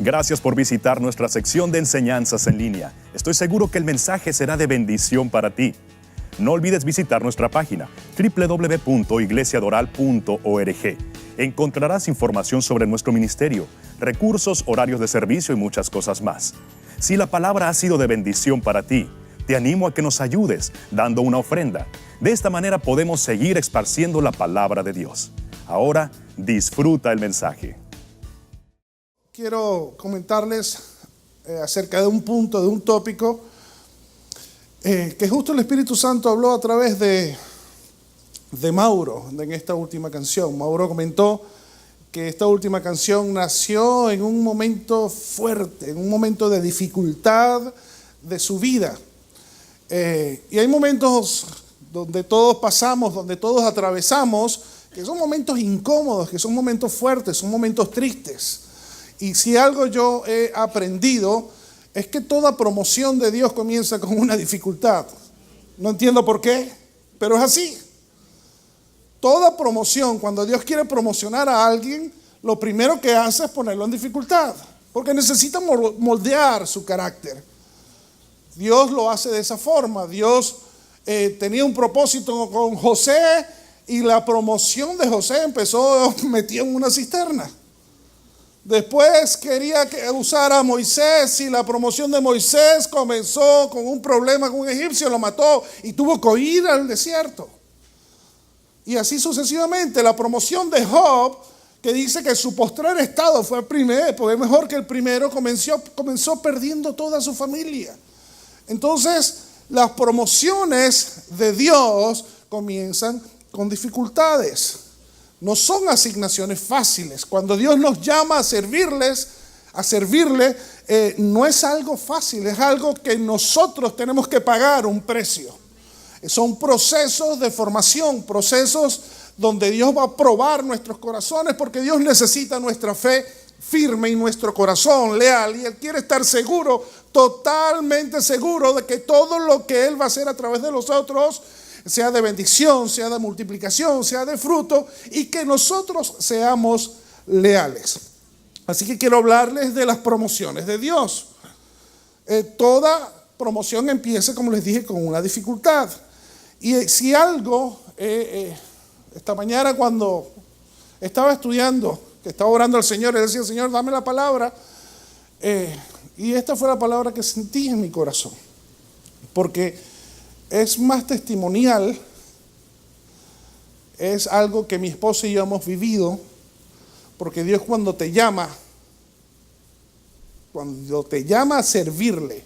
Gracias por visitar nuestra sección de enseñanzas en línea. Estoy seguro que el mensaje será de bendición para ti. No olvides visitar nuestra página www.iglesiadoral.org. Encontrarás información sobre nuestro ministerio, recursos, horarios de servicio y muchas cosas más. Si la palabra ha sido de bendición para ti, te animo a que nos ayudes dando una ofrenda. De esta manera podemos seguir esparciendo la palabra de Dios. Ahora, disfruta el mensaje. Quiero comentarles acerca de un punto, de un tópico, que justo el Espíritu Santo habló a través de Mauro en esta última canción. Mauro comentó que esta última canción nació en un momento fuerte, en un momento de dificultad de su vida. Y hay momentos donde todos pasamos, donde todos atravesamos, que son momentos incómodos, que son momentos fuertes, son momentos tristes. Y si algo yo he aprendido es que toda promoción de Dios comienza con una dificultad. No entiendo por qué, pero es así. Toda promoción, cuando Dios quiere promocionar a alguien, lo primero que hace es ponerlo en dificultad, porque necesita moldear su carácter. Dios lo hace de esa forma. Dios tenía un propósito con José y la promoción de José empezó metido en una cisterna. Después quería que usara a Moisés y la promoción de Moisés comenzó con un problema con un egipcio, lo mató y tuvo que ir al desierto. Y así sucesivamente. La promoción de Job, que dice que su postrer estado fue mejor que el primero, comenzó perdiendo toda su familia. Entonces, las promociones de Dios comienzan con dificultades. No son asignaciones fáciles. Cuando Dios nos llama a servirle, no es algo fácil, es algo que nosotros tenemos que pagar un precio. Son procesos de formación, procesos donde Dios va a probar nuestros corazones, porque Dios necesita nuestra fe firme y nuestro corazón leal, y Él quiere estar seguro, totalmente seguro de que todo lo que Él va a hacer a través de nosotros sea de bendición, sea de multiplicación, sea de fruto, y que nosotros seamos leales. Así que quiero hablarles de las promociones de Dios. Toda promoción empieza, como les dije, con una dificultad. Y si algo, esta mañana cuando estaba estudiando, que estaba orando al Señor, le decía: Señor, dame la palabra. Y esta fue la palabra que sentí en mi corazón. Porque es más testimonial, es algo que mi esposa y yo hemos vivido, porque Dios cuando te llama a servirle,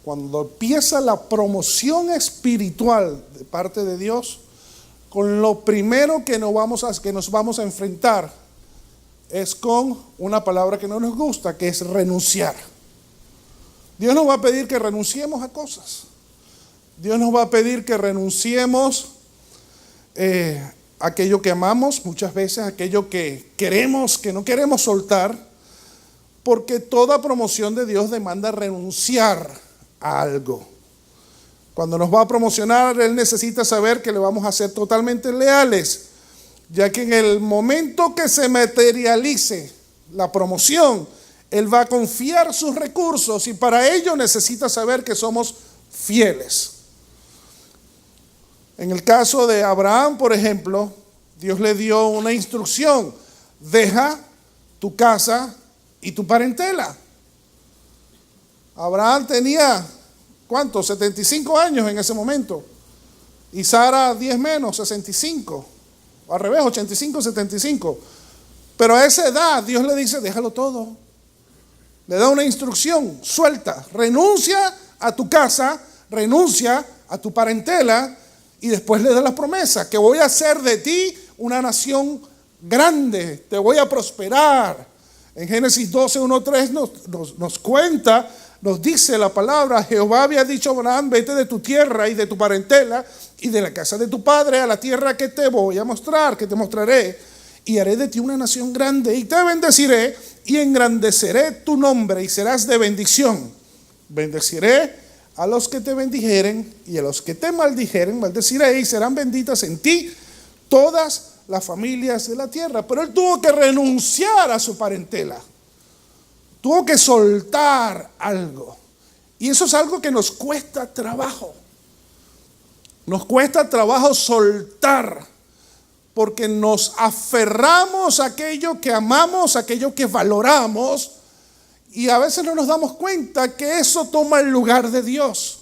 cuando empieza la promoción espiritual de parte de Dios, con lo primero que nos vamos a enfrentar es con una palabra que no nos gusta, que es renunciar. Dios nos va a pedir que renunciemos a cosas. Dios nos va a pedir que renunciemos a aquello que amamos, muchas veces aquello que queremos, que no queremos soltar, porque toda promoción de Dios demanda renunciar a algo. Cuando nos va a promocionar, Él necesita saber que le vamos a ser totalmente leales, ya que en el momento que se materialice la promoción, Él va a confiar sus recursos y para ello necesita saber que somos fieles. En el caso de Abraham, por ejemplo, Dios le dio una instrucción: deja tu casa y tu parentela. Abraham tenía, ¿cuánto? 75 años en ese momento. Y Sara 10 menos, 65. O al revés, 85, 75. Pero a esa edad Dios le dice: déjalo todo. Le da una instrucción: suelta, renuncia a tu casa, renuncia a tu parentela. Y después le da la promesa: que voy a hacer de ti una nación grande, te voy a prosperar. En Génesis 12, 1, 3 nos cuenta, nos dice la palabra: Jehová había dicho a Abraham: vete de tu tierra y de tu parentela y de la casa de tu padre a la tierra que te voy a mostrar, que te mostraré, y haré de ti una nación grande y te bendeciré y engrandeceré tu nombre y serás de bendición. Bendeciré a los que te bendijeren y a los que te maldijeren maldeciré, y serán benditas en ti todas las familias de la tierra. Pero él tuvo que renunciar a su parentela. Tuvo que soltar algo. Y eso es algo que nos cuesta trabajo. Nos cuesta trabajo soltar, porque nos aferramos a aquello que amamos, a aquello que valoramos, y a veces no nos damos cuenta que eso toma el lugar de Dios.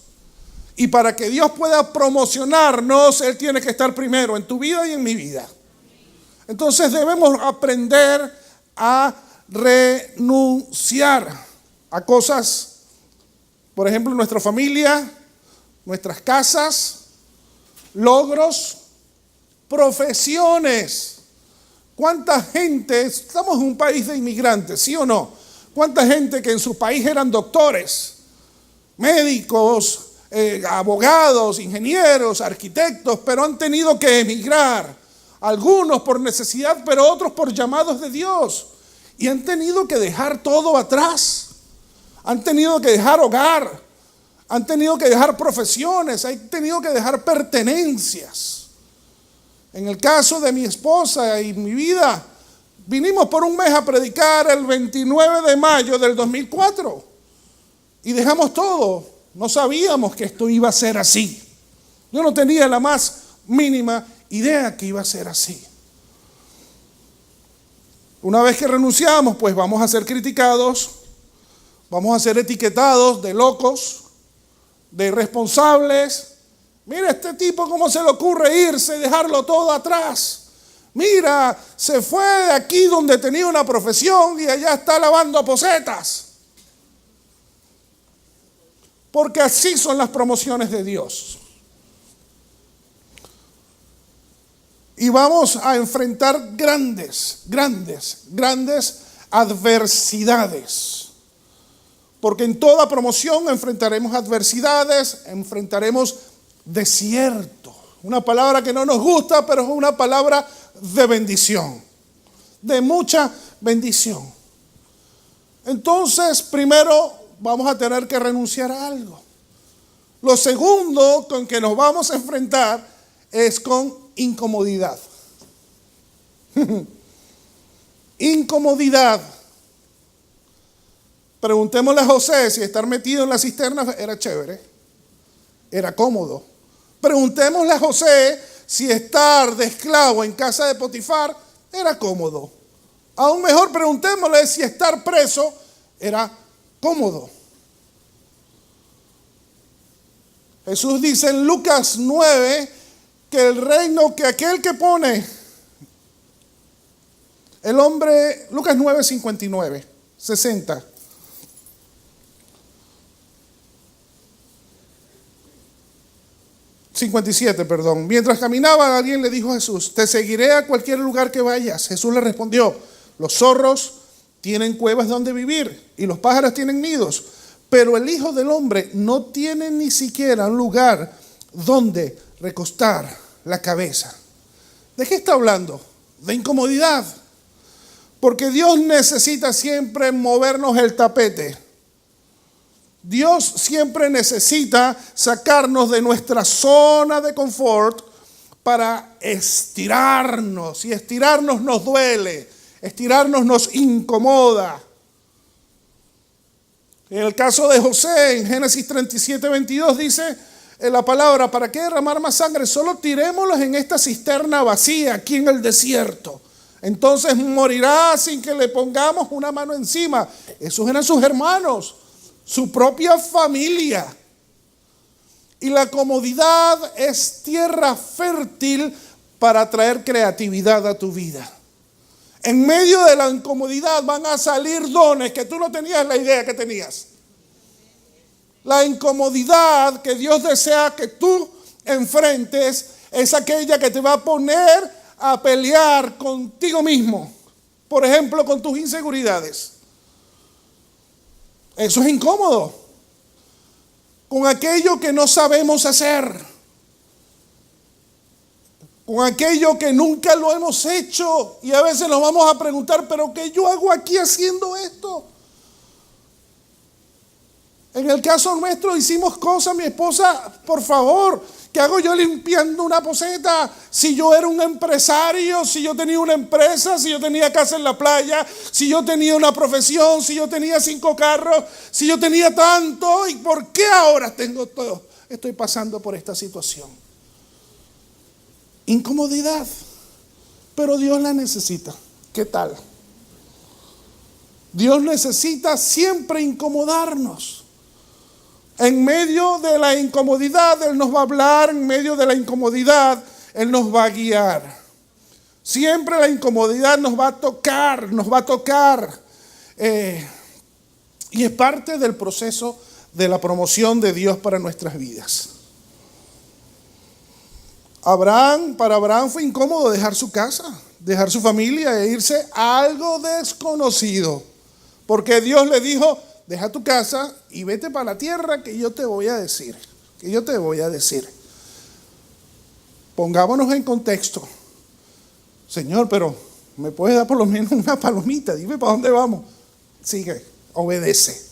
Y para que Dios pueda promocionarnos, Él tiene que estar primero en tu vida y en mi vida. Entonces debemos aprender a renunciar a cosas, por ejemplo, nuestra familia, nuestras casas, logros, profesiones. ¿Cuánta gente, estamos en un país de inmigrantes, sí o no? ¿Cuánta gente que en su país eran doctores, médicos, abogados, ingenieros, arquitectos, pero han tenido que emigrar? Algunos por necesidad, pero otros por llamados de Dios. Y han tenido que dejar todo atrás. Han tenido que dejar hogar. Han tenido que dejar profesiones. Han tenido que dejar pertenencias. En el caso de mi esposa y mi vida, vinimos por un mes a predicar el 29 de mayo del 2004. Y dejamos todo. No sabíamos que esto iba a ser así. Yo no tenía la más mínima idea que iba a ser así. Una vez que renunciamos, pues vamos a ser criticados, vamos a ser etiquetados de locos, de irresponsables. Mira este tipo cómo se le ocurre irse y dejarlo todo atrás. Mira, se fue de aquí donde tenía una profesión y allá está lavando posetas. Porque así son las promociones de Dios. Y vamos a enfrentar grandes adversidades. Porque en toda promoción enfrentaremos adversidades, enfrentaremos desierto. Una palabra que no nos gusta, pero es una palabra de bendición. De mucha bendición. Entonces, primero vamos a tener que renunciar a algo. Lo segundo con que nos vamos a enfrentar es con incomodidad. Incomodidad. Preguntémosle a José si estar metido en la cisterna era chévere, era cómodo. Preguntémosle a José si estar de esclavo en casa de Potifar era cómodo. Aún mejor preguntémosle si estar preso era cómodo. Jesús dice en Lucas 9 que el reino, que aquel que pone el hombre, Lucas 9, 59, 60. Mientras caminaban, alguien le dijo a Jesús: te seguiré a cualquier lugar que vayas. Jesús le respondió: los zorros tienen cuevas donde vivir y los pájaros tienen nidos, pero el Hijo del Hombre no tiene ni siquiera un lugar donde recostar la cabeza. ¿De qué está hablando? De incomodidad. Porque Dios necesita siempre movernos el tapete. Dios siempre necesita sacarnos de nuestra zona de confort para estirarnos. Y estirarnos nos duele, estirarnos nos incomoda. En el caso de José, en Génesis 37, 22 dice la palabra: ¿para qué derramar más sangre? Solo tirémoslos en esta cisterna vacía aquí en el desierto. Entonces morirá sin que le pongamos una mano encima. Esos eran sus hermanos, su propia familia. Y la comodidad es tierra fértil para traer creatividad a tu vida. En medio de la incomodidad van a salir dones que tú no tenías la idea que tenías. La incomodidad que Dios desea que tú enfrentes es aquella que te va a poner a pelear contigo mismo. Por ejemplo, con tus inseguridades. Eso es incómodo. Con aquello que no sabemos hacer. Con aquello que nunca lo hemos hecho. Y a veces nos vamos a preguntar: ¿pero qué yo hago aquí haciendo esto? En el caso nuestro hicimos cosas, mi esposa, por favor, ¿Qué hago yo limpiando una poceta? Si yo era un empresario, si yo tenía una empresa, si yo tenía casa en la playa, si yo tenía una profesión, si yo tenía 5 carros, si yo tenía tanto, ¿y por qué ahora tengo todo? Estoy pasando por esta situación. Incomodidad, pero Dios la necesita. ¿Qué tal? Dios necesita siempre incomodarnos. En medio de la incomodidad, Él nos va a hablar. En medio de la incomodidad, Él nos va a guiar. Siempre la incomodidad nos va a tocar, y es parte del proceso de la promoción de Dios para nuestras vidas. Para Abraham fue incómodo dejar su casa, dejar su familia e irse a algo desconocido. Porque Dios le dijo: deja tu casa y vete para la tierra que yo te voy a decir. Pongámonos en contexto. Señor, pero ¿me puedes dar por lo menos una palomita? Dime para dónde vamos. Sigue, obedece.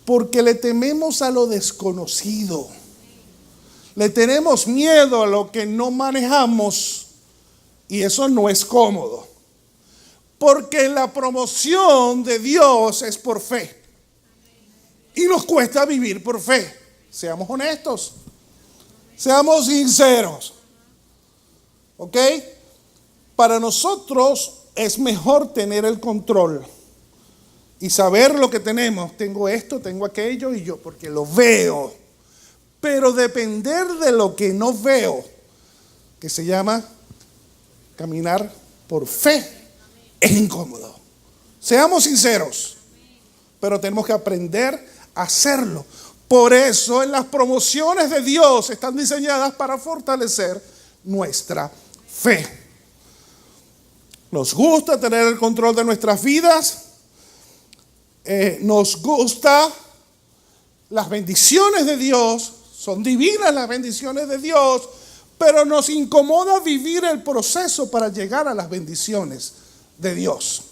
Porque le tememos a lo desconocido. Le tenemos miedo a lo que no manejamos, y eso no es cómodo. Porque la promoción de Dios es por fe. Y nos cuesta vivir por fe. Seamos honestos. Seamos sinceros. ¿Ok? Para nosotros es mejor tener el control y saber lo que tenemos. Tengo esto, tengo aquello, y yo porque lo veo. Pero depender de lo que no veo, que se llama caminar por fe, es incómodo. Seamos sinceros, pero tenemos que aprender a hacerlo. Por eso las promociones de Dios están diseñadas para fortalecer nuestra fe. Nos gusta tener el control de nuestras vidas. Nos gusta las bendiciones de Dios. Son divinas las bendiciones de Dios, pero nos incomoda vivir el proceso para llegar a las bendiciones de Dios.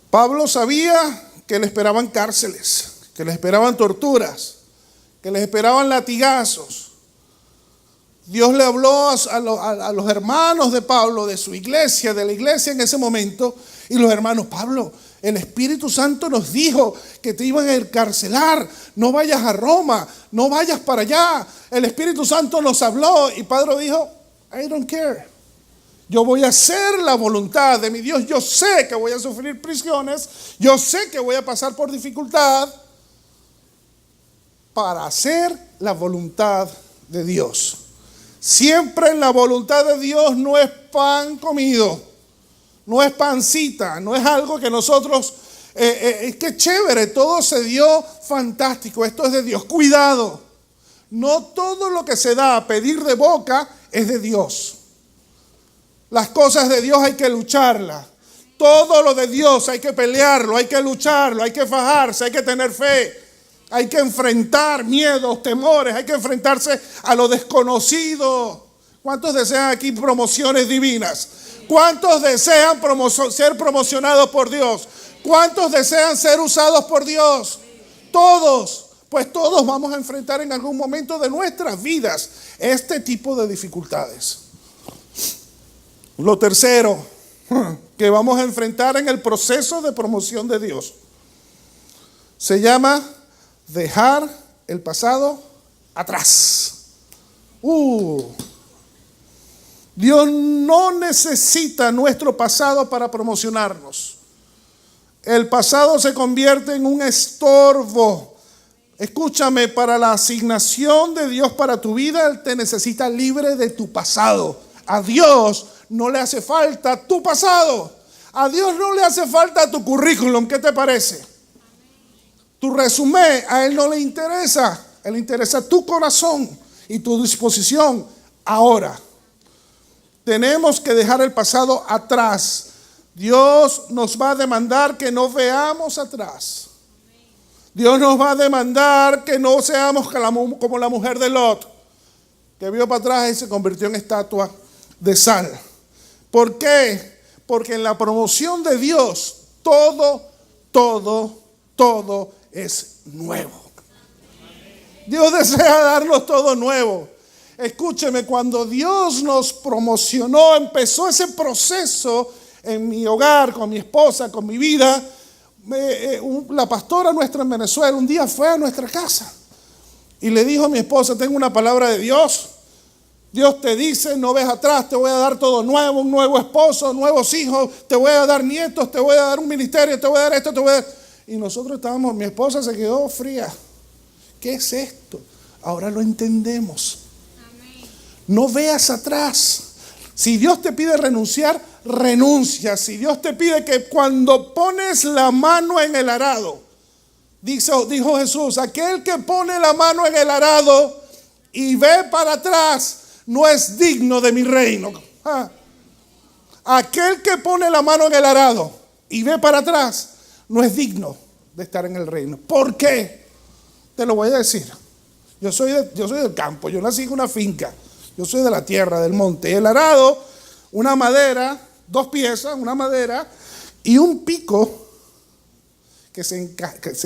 Pablo sabía que le esperaban cárceles, que le esperaban torturas, que le esperaban latigazos. Dios le habló a los hermanos de Pablo, de su iglesia, de la iglesia en ese momento, y los hermanos: Pablo, el Espíritu Santo nos dijo que te iban a encarcelar, no vayas a Roma, no vayas para allá. El Espíritu Santo nos habló, y Pablo dijo: I don't care. Yo voy a hacer la voluntad de mi Dios. Yo sé que voy a sufrir prisiones, yo sé que voy a pasar por dificultad para hacer la voluntad de Dios. Siempre la voluntad de Dios no es pan comido, no es pancita, no es algo que nosotros, es que chévere, todo se dio fantástico, esto es de Dios. Cuidado, no todo lo que se da a pedir de boca es de Dios. Las cosas de Dios hay que lucharlas. Todo lo de Dios hay que pelearlo, hay que lucharlo, hay que fajarse, hay que tener fe. Hay que enfrentar miedos, temores, hay que enfrentarse a lo desconocido. ¿Cuántos desean aquí promociones divinas? ¿Cuántos desean ser promocionados por Dios? ¿Cuántos desean ser usados por Dios? Todos. Pues todos vamos a enfrentar en algún momento de nuestras vidas este tipo de dificultades. Lo tercero que vamos a enfrentar en el proceso de promoción de Dios se llama dejar el pasado atrás. Dios no necesita nuestro pasado para promocionarnos. El pasado se convierte en un estorbo. Escúchame, para la asignación de Dios para tu vida, Él te necesita libre de tu pasado. A Dios no le hace falta tu pasado. A Dios no le hace falta tu currículum. ¿Qué te parece? Tu resumen, a Él no le interesa. A Él le interesa tu corazón y tu disposición ahora. Tenemos que dejar el pasado atrás. Dios nos va a demandar que no veamos atrás. Dios nos va a demandar que no seamos como la mujer de Lot, que vio para atrás y se convirtió en estatua de sal. ¿Por qué? Porque en la promoción de Dios todo es nuevo. Dios desea darnos todo nuevo. Escúcheme, cuando Dios nos promocionó, empezó ese proceso en mi hogar, con mi esposa, con mi vida. La pastora nuestra en Venezuela un día fue a nuestra casa y le dijo a mi esposa: tengo una palabra de Dios. Dios te dice, no ves atrás, te voy a dar todo nuevo, un nuevo esposo, nuevos hijos, te voy a dar nietos, te voy a dar un ministerio, te voy a dar esto, te voy a dar... Y nosotros estábamos, mi esposa se quedó fría. ¿Qué es esto? Ahora lo entendemos. Amén. No veas atrás. Si Dios te pide renunciar, renuncia. Si Dios te pide que cuando pones la mano en el arado, dijo Jesús, aquel que pone la mano en el arado y ve para atrás, no es digno de mi reino. Aquel que pone la mano en el arado y ve para atrás, no es digno de estar en el reino. ¿Por qué? Te lo voy a decir. Yo soy del campo, yo nací en una finca. Yo soy de la tierra, del monte. Y el arado, una madera, 2 piezas, una madera y un pico que se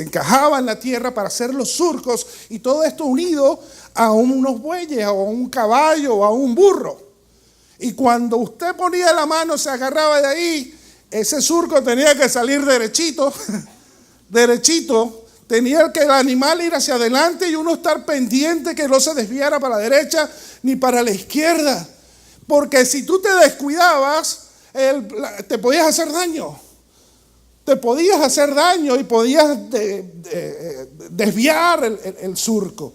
encajaba en la tierra para hacer los surcos, y todo esto unido a unos bueyes, o a un caballo, o a un burro. Y cuando usted ponía la mano, se agarraba de ahí, ese surco tenía que salir derechito, derechito. Tenía que el animal ir hacia adelante y uno estar pendiente que no se desviara para la derecha ni para la izquierda. Porque si tú te descuidabas, te podías hacer daño. Te podías hacer daño y podías desviar el surco.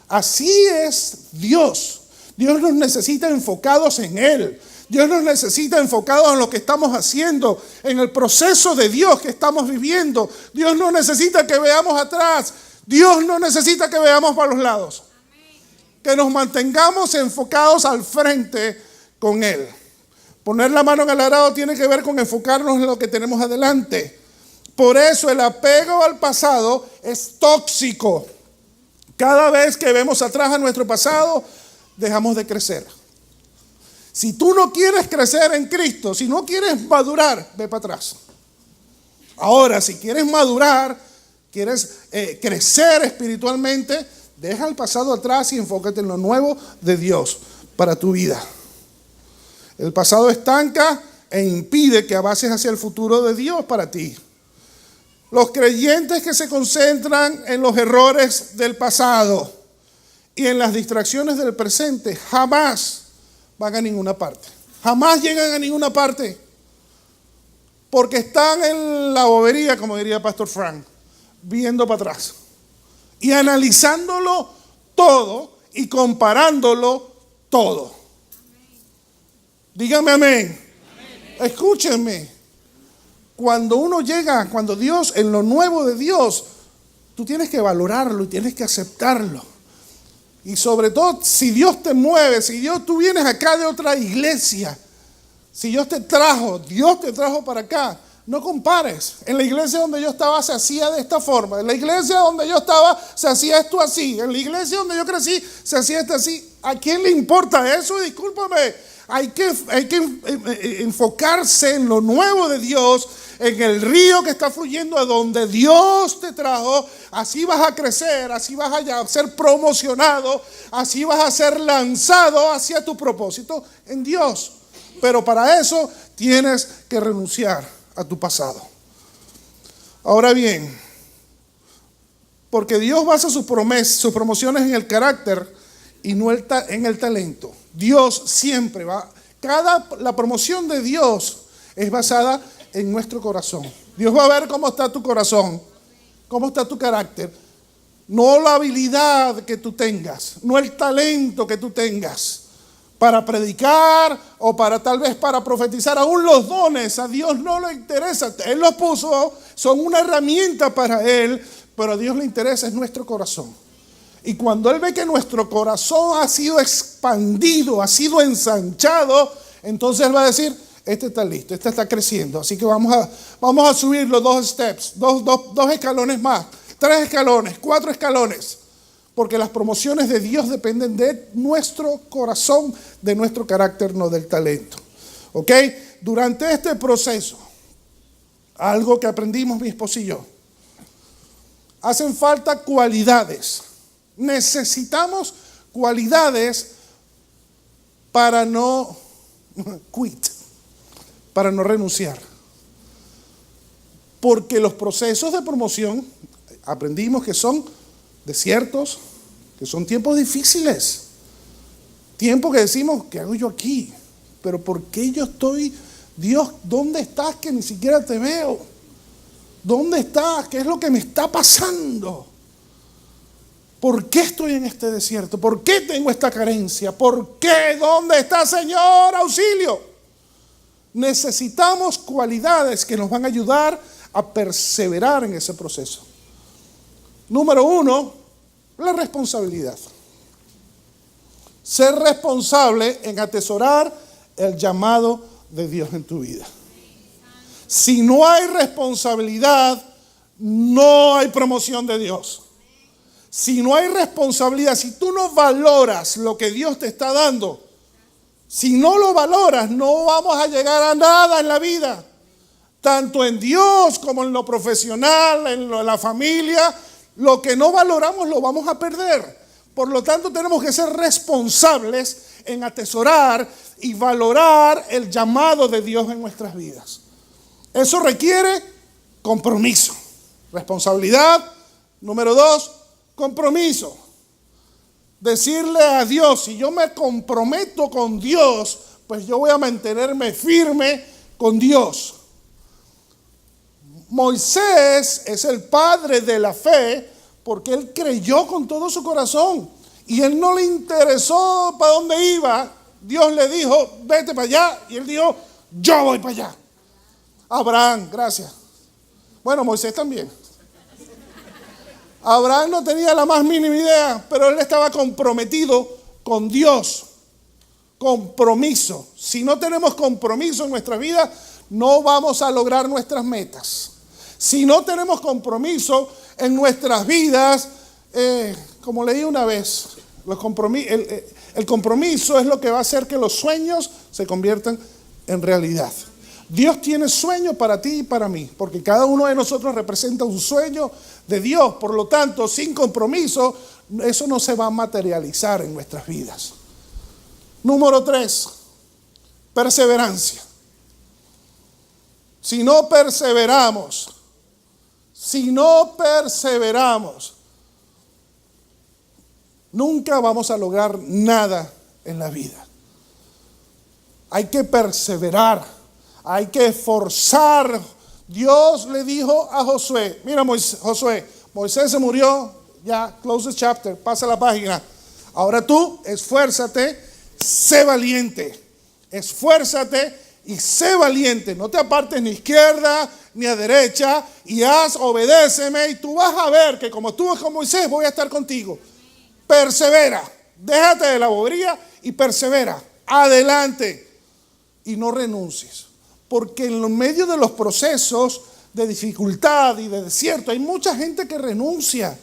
Así es Dios. Dios nos necesita enfocados en Él. Dios nos necesita enfocados en lo que estamos haciendo, en el proceso de Dios que estamos viviendo. Dios no necesita que veamos atrás. Dios no necesita que veamos para los lados. Que nos mantengamos enfocados al frente con Él. Poner la mano en el arado tiene que ver con enfocarnos en lo que tenemos adelante. Por eso el apego al pasado es tóxico. Cada vez que vemos atrás a nuestro pasado, dejamos de crecer. Si tú no quieres crecer en Cristo, si no quieres madurar, ve para atrás. Ahora, si quieres madurar, quieres crecer espiritualmente, deja el pasado atrás y enfócate en lo nuevo de Dios para tu vida. El pasado estanca e impide que avances hacia el futuro de Dios para ti. Los creyentes que se concentran en los errores del pasado y en las distracciones del presente jamás van a ninguna parte. Jamás llegan a ninguna parte. Porque están en la bobería, como diría Pastor Frank, viendo para atrás y analizándolo todo y comparándolo todo. Dígame amén. Escúchenme. Cuando Dios, en lo nuevo de Dios, tú tienes que valorarlo y tienes que aceptarlo. Y sobre todo, si Dios te mueve, si tú vienes acá de otra iglesia, si Dios te trajo para acá, no compares. En la iglesia donde yo estaba se hacía de esta forma. En la iglesia donde yo estaba se hacía esto así. En la iglesia donde yo crecí se hacía esto así. ¿A quién le importa eso? Discúlpame. Hay que enfocarse en lo nuevo de Dios, en el río que está fluyendo a donde Dios te trajo. Así vas a crecer, así vas a ser promocionado, así vas a ser lanzado hacia tu propósito en Dios. Pero para eso tienes que renunciar a tu pasado. Ahora bien, porque Dios basa sus promociones en el carácter y no en el talento. Dios siempre la promoción de Dios es basada en nuestro corazón. Dios va a ver cómo está tu corazón, cómo está tu carácter. No la habilidad que tú tengas, no el talento que tú tengas para predicar o tal vez para profetizar. Aún los dones a Dios no le interesa. Él los puso, son una herramienta para Él, pero a Dios le interesa es nuestro corazón. Y cuando Él ve que nuestro corazón ha sido expandido, ha sido ensanchado, entonces Él va a decir, este está listo, este está creciendo. Así que vamos a subir los 2 steps, dos escalones más, 3 escalones, 4 escalones. Porque las promociones de Dios dependen de nuestro corazón, de nuestro carácter, no del talento. ¿Ok? Durante este proceso, algo que aprendimos mi esposo y yo, hacen falta cualidades Necesitamos cualidades para no quit, para no renunciar. Porque los procesos de promoción, aprendimos que son desiertos, que son tiempos difíciles. Tiempos que decimos, ¿qué hago yo aquí? Pero ¿por qué yo estoy? Dios, ¿dónde estás que ni siquiera te veo? ¿Dónde estás? ¿Qué es lo que me está pasando? ¿Por qué estoy en este desierto? ¿Por qué tengo esta carencia? ¿Por qué? ¿Dónde está, Señor? ¡Auxilio! Necesitamos cualidades que nos van a ayudar a perseverar en ese proceso. Número 1, la responsabilidad. Ser responsable en atesorar el llamado de Dios en tu vida. Si no hay responsabilidad, no hay promoción de Dios. Si no hay responsabilidad, si tú no valoras lo que Dios te está dando, si no lo valoras, no vamos a llegar a nada en la vida. Tanto en Dios como en lo profesional, en la familia, lo que no valoramos lo vamos a perder. Por lo tanto, tenemos que ser responsables en atesorar y valorar el llamado de Dios en nuestras vidas. Eso requiere compromiso. Responsabilidad. Número 2, compromiso. Decirle a Dios, si yo me comprometo con Dios, pues yo voy a mantenerme firme con Dios. Moisés es el padre de la fe porque él creyó con todo su corazón y él no le interesó para dónde iba. Dios le dijo, vete para allá, y él dijo, yo voy para allá. Abraham, gracias. Bueno, Moisés también. Abraham no tenía la más mínima idea, pero él estaba comprometido con Dios. Compromiso. Si no tenemos compromiso en nuestra vida, no vamos a lograr nuestras metas. Si no tenemos compromiso en nuestras vidas, como leí una vez, el compromiso es lo que va a hacer que los sueños se conviertan en realidad. Dios tiene sueños para ti y para mí, porque cada uno de nosotros representa un sueño de Dios. Por lo tanto, sin compromiso, eso no se va a materializar en nuestras vidas. Número 3, perseverancia. Si no perseveramos, nunca vamos a lograr nada en la vida. Hay que perseverar. Hay que esforzar. Dios le dijo a Josué, mira Josué, Moisés se murió, ya, close the chapter, pasa la página. Ahora tú, esfuérzate, sé valiente. Esfuérzate y sé valiente. No te apartes ni a izquierda ni a derecha y obedéceme y tú vas a ver que como estuve con Moisés voy a estar contigo. Persevera, déjate de la bobería y persevera. Adelante y no renuncies. Porque en medio de los procesos de dificultad y de desierto hay mucha gente que renuncia,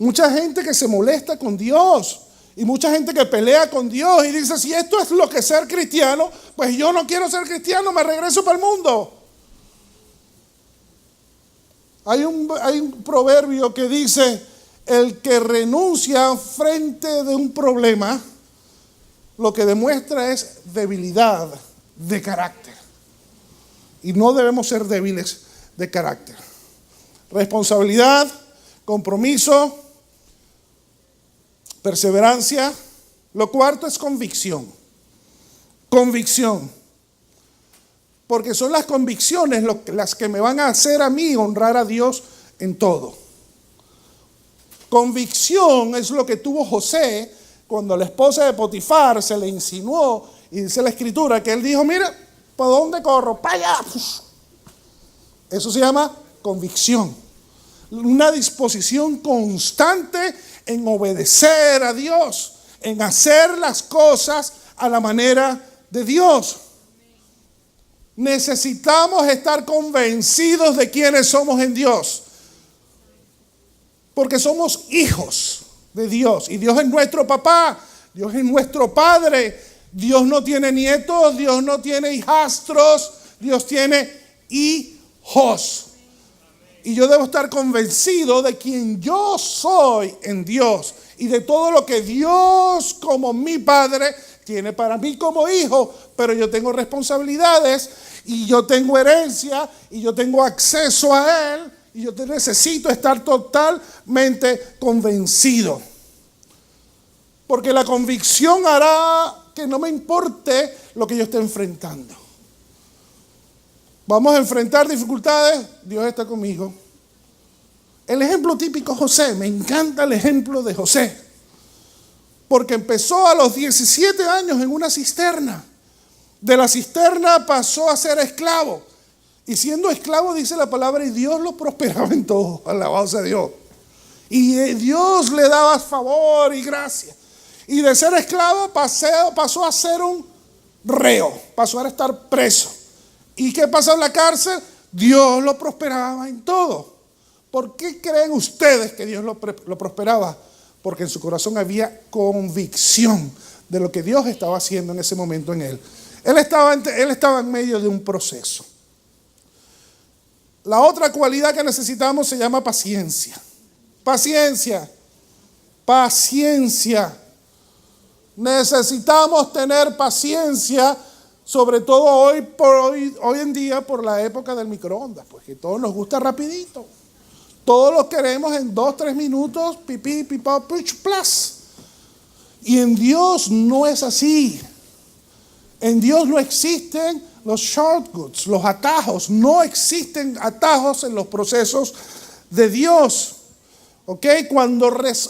mucha gente que se molesta con Dios y mucha gente que pelea con Dios y dice, si esto es lo que es ser cristiano, pues yo no quiero ser cristiano, me regreso para el mundo. Hay un proverbio que dice, el que renuncia frente de un problema, lo que demuestra es debilidad de carácter. Y no debemos ser débiles de carácter. Responsabilidad, compromiso, perseverancia. Lo cuarto es convicción. Convicción. Porque son las convicciones las que me van a hacer a mí honrar a Dios en todo. Convicción es lo que tuvo José cuando la esposa de Potifar se le insinuó, y dice la escritura que él dijo, mira, ¿para dónde corro? ¡Para allá! Eso se llama convicción. Una disposición constante en obedecer a Dios, en hacer las cosas a la manera de Dios. Necesitamos estar convencidos de quiénes somos en Dios. Porque somos hijos de Dios. Y Dios es nuestro papá. Dios es nuestro padre. Dios no tiene nietos, Dios no tiene hijastros, Dios tiene hijos. Y yo debo estar convencido de quién yo soy en Dios y de todo lo que Dios como mi Padre tiene para mí como hijo. Pero yo tengo responsabilidades y yo tengo herencia y yo tengo acceso a Él y yo necesito estar totalmente convencido. Porque la convicción hará que no me importe lo que yo esté enfrentando. Vamos a enfrentar dificultades, Dios está conmigo. El ejemplo típico, José. Me encanta el ejemplo de José. Porque empezó a los 17 años en una cisterna. De la cisterna pasó a ser esclavo. Y siendo esclavo, dice la palabra, y Dios lo prosperaba en todo. Alabado sea Dios. Y Dios le daba favor y gracia. Y de ser esclavo pasó a ser un reo. Pasó a estar preso. ¿Y qué pasó en la cárcel? Dios lo prosperaba en todo. ¿Por qué creen ustedes que Dios lo prosperaba? Porque en su corazón había convicción de lo que Dios estaba haciendo en ese momento en él. Él estaba en medio de un proceso. La otra cualidad que necesitamos se llama paciencia. Paciencia. Paciencia. Necesitamos tener paciencia. Sobre todo hoy en día por la época del microondas, porque todos nos gusta rapidito. Todos lo queremos en 2-3 minutos, pipí, pipá, puch, plus. Y en Dios no es así. En Dios no existen los shortcuts, los atajos. No existen atajos en los procesos de Dios. ¿Ok?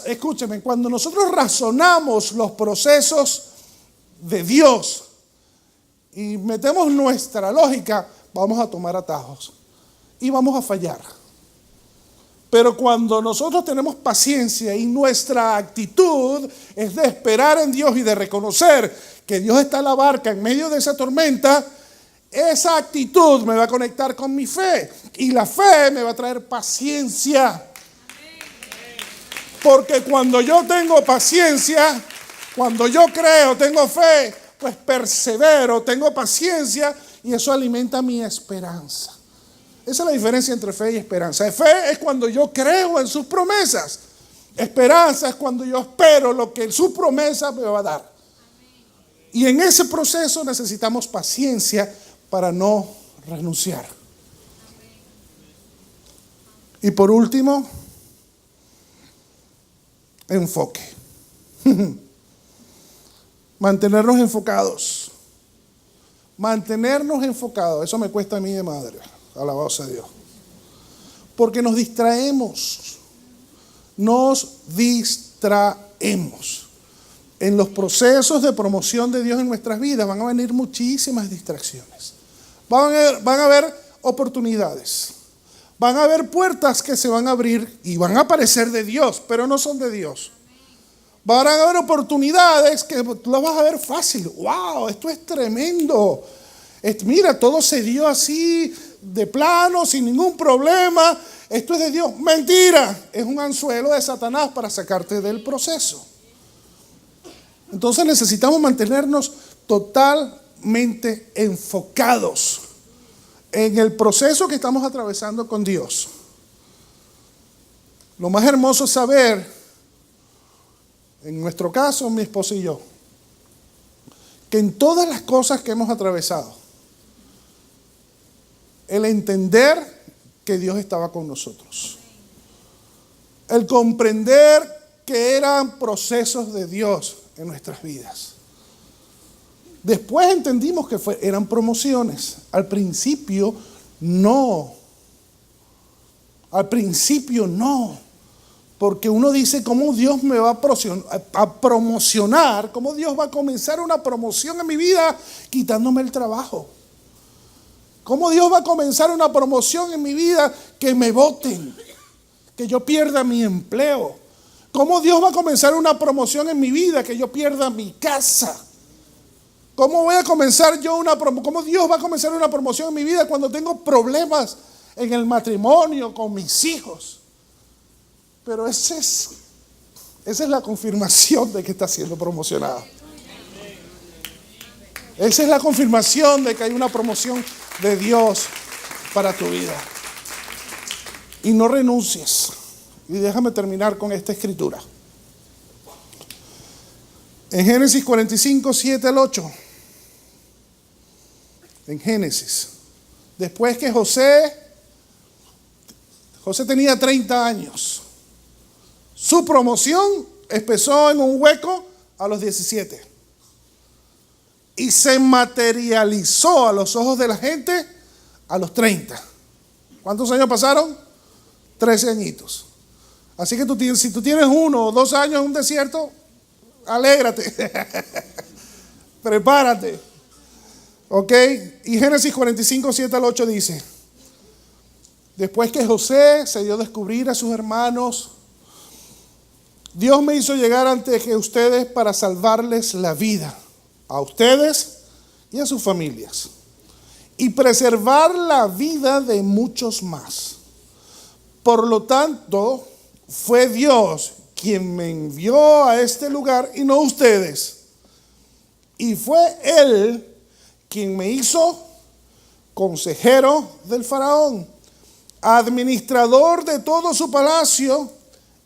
Escúcheme, cuando nosotros razonamos los procesos de Dios y metemos nuestra lógica, vamos a tomar atajos y vamos a fallar. Pero cuando nosotros tenemos paciencia y nuestra actitud es de esperar en Dios y de reconocer que Dios está en la barca en medio de esa tormenta, esa actitud me va a conectar con mi fe y la fe me va a traer paciencia. Porque cuando yo tengo paciencia, cuando yo creo, tengo fe, pues persevero, tengo paciencia y eso alimenta mi esperanza. Esa es la diferencia entre fe y esperanza. Fe es cuando yo creo en sus promesas. Esperanza es cuando yo espero lo que su promesa me va a dar. Y en ese proceso necesitamos paciencia para no renunciar. Y por último, enfoque. Mantenernos enfocados. Mantenernos enfocados. Eso me cuesta a mí de madre. Alabado sea Dios. Porque nos distraemos. Nos distraemos. En los procesos de promoción de Dios en nuestras vidas van a venir muchísimas distracciones. Van a haber oportunidades. Van a haber puertas que se van a abrir y van a aparecer de Dios, pero no son de Dios. Van a haber oportunidades que tú las vas a ver fácil. ¡Wow! Esto es tremendo. Mira, todo se dio así, de plano, sin ningún problema. Esto es de Dios. Mentira. Es un anzuelo de Satanás para sacarte del proceso. Entonces necesitamos mantenernos totalmente enfocados en el proceso que estamos atravesando con Dios. Lo más hermoso es saber, en nuestro caso, mi esposa y yo, que en todas las cosas que hemos atravesado, el entender que Dios estaba con nosotros, el comprender que eran procesos de Dios en nuestras vidas. Después entendimos que eran promociones. Al principio no. Al principio no. Porque uno dice, ¿cómo Dios me va a promocionar? ¿Cómo Dios va a comenzar una promoción en mi vida quitándome el trabajo? ¿Cómo Dios va a comenzar una promoción en mi vida que me boten? Que yo pierda mi empleo. ¿Cómo Dios va a comenzar una promoción en mi vida que yo pierda mi casa? ¿Cómo Dios va a comenzar una promoción en mi vida cuando tengo problemas en el matrimonio con mis hijos? Pero esa es la confirmación de que está siendo promocionado. Esa es la confirmación de que hay una promoción de Dios para tu vida. y no renuncies. Y déjame terminar con esta escritura. En Génesis 45, 7 al 8. En Génesis. Después que José tenía 30 años. Su promoción empezó en un hueco a los 17. Y se materializó a los ojos de la gente a los 30. ¿Cuántos años pasaron? 13 añitos. Así que si tú tienes 1 o 2 años en un desierto, alégrate. Prepárate. ¿Ok? Y Génesis 45, 7 al 8 dice: después que José se dio a descubrir a sus hermanos, Dios me hizo llegar ante ustedes para salvarles la vida, a ustedes y a sus familias, y preservar la vida de muchos más. Por lo tanto, fue Dios quien me envió a este lugar y no ustedes. Y fue Él quien me hizo consejero del faraón, administrador de todo su palacio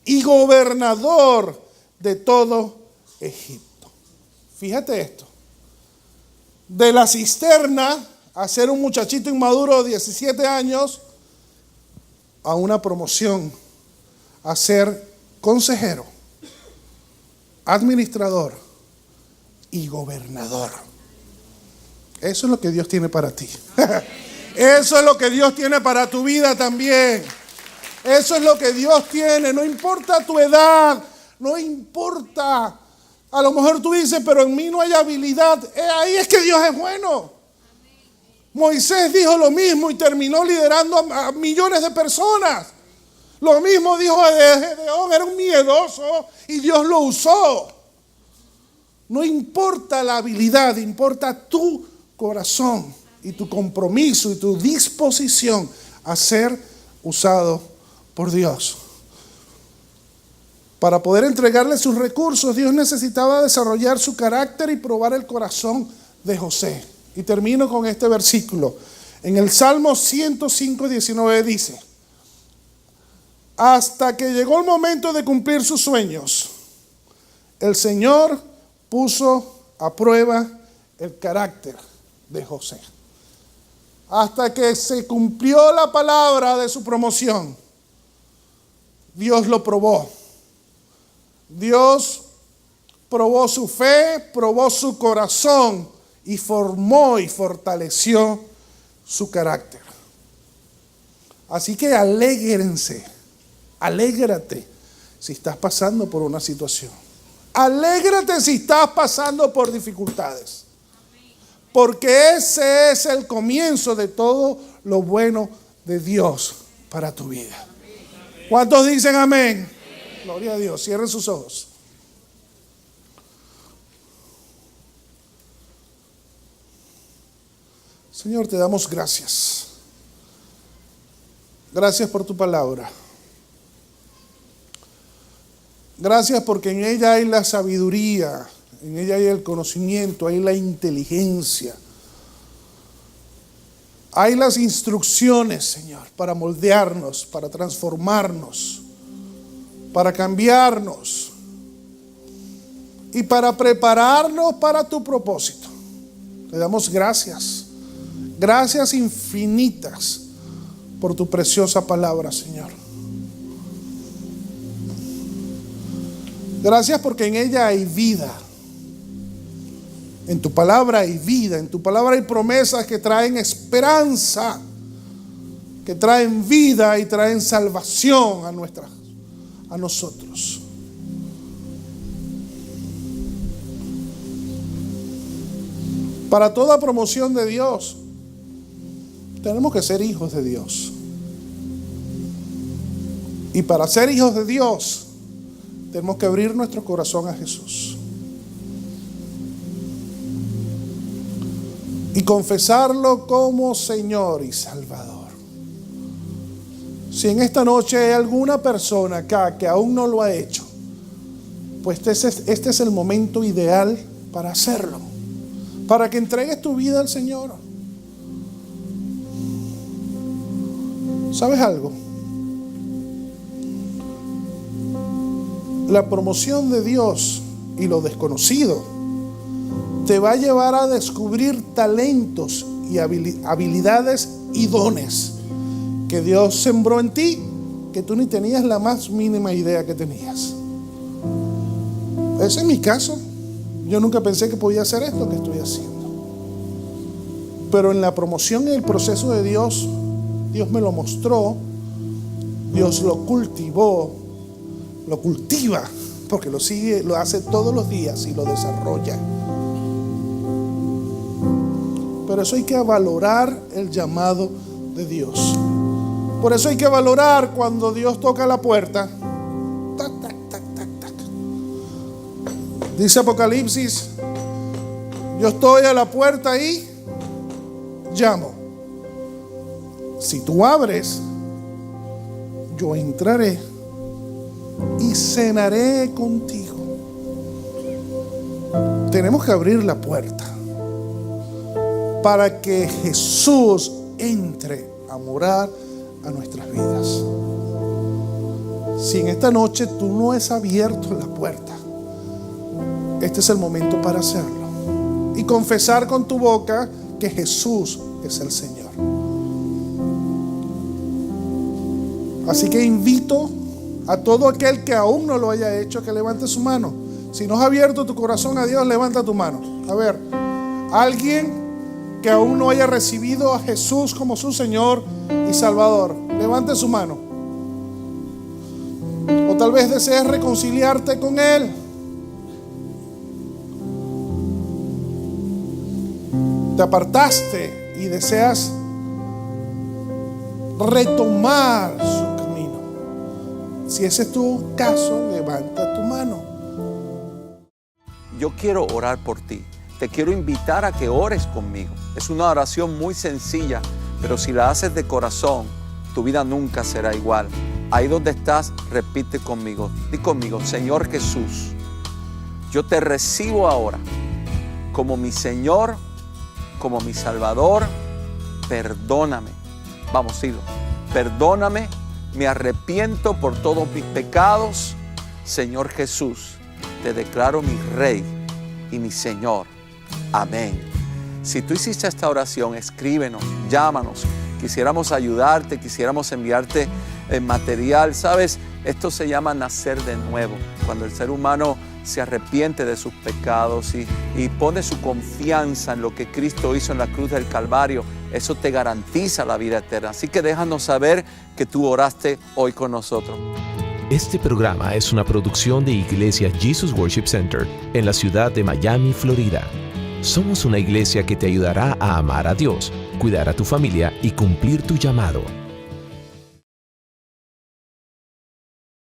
y gobernador de todo Egipto. Fíjate esto. De la cisterna a ser un muchachito inmaduro de 17 años, a una promoción, a ser consejero, administrador y gobernador. Eso es lo que Dios tiene para ti. Eso es lo que Dios tiene para tu vida también. Eso es lo que Dios tiene. No importa tu edad, no importa. A lo mejor tú dices, pero en mí no hay habilidad. Ahí es que Dios es bueno. Moisés dijo lo mismo y terminó liderando a millones de personas. Lo mismo dijo Gedeón, era un miedoso y Dios lo usó. No importa la habilidad, importa tu corazón y tu compromiso y tu disposición a ser usado por Dios. Para poder entregarle sus recursos, Dios necesitaba desarrollar su carácter y probar el corazón de José. Y termino con este versículo. En el Salmo 105, 19 dice: hasta que llegó el momento de cumplir sus sueños, el Señor puso a prueba el carácter de José. Hasta que se cumplió la palabra de su promoción, Dios lo probó. Dios probó su fe, probó su corazón y formó y fortaleció su carácter. Así que alégrense, alégrate si estás pasando por una situación. Alégrate si estás pasando por dificultades. Porque ese es el comienzo de todo lo bueno de Dios para tu vida. ¿Cuántos dicen amén? Gloria a Dios. Cierren sus ojos. Señor, te damos gracias. Gracias por tu palabra. Gracias porque en ella hay la sabiduría, en ella hay el conocimiento, hay la inteligencia. Hay las instrucciones, Señor, para moldearnos, para transformarnos, para cambiarnos y para prepararnos para tu propósito. Te damos gracias. Gracias infinitas por tu preciosa palabra, Señor. Gracias porque en ella hay vida. En tu palabra hay vida. En tu palabra hay promesas que traen esperanza, que traen vida y traen salvación a nosotros. Para toda promoción de Dios, tenemos que ser hijos de Dios. Y para ser hijos de Dios, tenemos que abrir nuestro corazón a Jesús y confesarlo como Señor y Salvador. Si en esta noche hay alguna persona acá que aún no lo ha hecho, pues este es el momento ideal para hacerlo, para que entregues tu vida al Señor. ¿Sabes algo? La promoción de Dios y lo desconocido te va a llevar a descubrir talentos y habilidades y dones que Dios sembró en ti, que tú ni tenías la más mínima idea que tenías. Ese es mi caso. Yo nunca pensé que podía hacer esto que estoy haciendo. Pero en la promoción y el proceso de Dios, Dios me lo mostró, Dios lo cultivó, lo cultiva, porque lo sigue, lo hace todos los días y lo desarrolla. Por eso hay que valorar el llamado de Dios. Por eso hay que valorar cuando Dios toca la puerta. Tac, tac, tac, tac, tac. Dice Apocalipsis: yo estoy a la puerta y llamo. Si tú abres, yo entraré y cenaré contigo. Tenemos que abrir la puerta para que Jesús entre a morar a nuestras vidas. Si en esta noche tú no has abierto la puerta, este es el momento para hacerlo y confesar con tu boca que Jesús es el Señor. Así que invito a todo aquel que aún no lo haya hecho que levante su mano. Si no has abierto tu corazón a Dios, levanta tu mano. A ver, alguien que aún no haya recibido a Jesús como su Señor y Salvador, levante su mano. O tal vez desees reconciliarte con Él. Te apartaste y deseas retomar su camino. Si ese es tu caso, levanta tu mano. Yo quiero orar por ti. Te quiero invitar a que ores conmigo. Es una oración muy sencilla, pero si la haces de corazón, tu vida nunca será igual. Ahí donde estás, repite conmigo. Di conmigo: Señor Jesús, yo te recibo ahora como mi Señor, como mi Salvador. Perdóname. Vamos, dilo. Perdóname, me arrepiento por todos mis pecados. Señor Jesús, te declaro mi Rey y mi Señor. Amén. Si tú hiciste esta oración, escríbenos, llámanos. Quisiéramos ayudarte, quisiéramos enviarte material. ¿Sabes? Esto se llama nacer de nuevo. Cuando el ser humano se arrepiente de sus pecados y pone su confianza en lo que Cristo hizo en la cruz del Calvario, eso te garantiza la vida eterna. Así que déjanos saber que tú oraste hoy con nosotros. Este programa es una producción de Iglesia Jesus Worship Center en la ciudad de Miami, Florida. Somos una iglesia que te ayudará a amar a Dios, cuidar a tu familia y cumplir tu llamado.